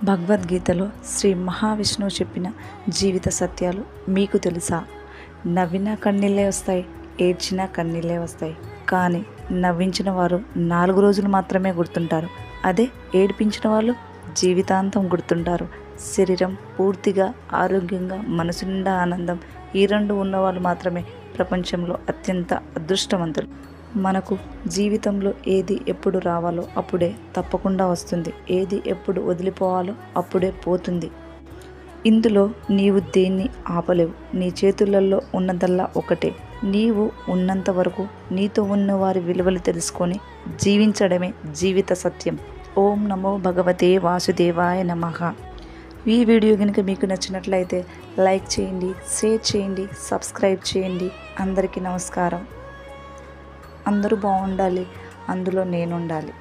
భగవద్గీతలో శ్రీ మహావిష్ణువు చెప్పిన జీవిత సత్యాలు మీకు తెలుసా? నవ్వినా కన్నీళ్ళే వస్తాయి, ఏడ్చినా కన్నీళ్ళే వస్తాయి. కానీ నవ్వించిన వారు 4 రోజులు మాత్రమే గుర్తుంటారు. అదే ఏడిపించిన వాళ్ళు జీవితాంతం గుర్తుంటారు. శరీరం పూర్తిగా ఆరోగ్యంగా, మనసు నిండా ఆనందం, ఈ 2 ఉన్నవాళ్ళు మాత్రమే ప్రపంచంలో అత్యంత అదృష్టవంతులు. మనకు జీవితంలో ఏది ఎప్పుడు రావాలో అప్పుడే తప్పకుండా వస్తుంది, ఏది ఎప్పుడు వదిలిపోవాలో అప్పుడే పోతుంది. ఇందులో నీవు దేన్ని ఆపలేవు. నీ చేతులలో ఉన్నదల్లా ఒకటే. నీవు ఉన్నంత వరకు నీతో ఉన్న వారి విలువలు తెలుసుకొని జీవించడమే జీవిత సత్యం. ఓం నమో భగవతే వాసుదేవాయ నమః. ఈ వీడియో కనుక మీకు నచ్చినట్లయితే లైక్ చేయండి, షేర్ చేయండి, సబ్స్క్రైబ్ చేయండి. అందరికీ నమస్కారం. అందరూ బాగుండాలి, అందులో నేను ఉండాలి.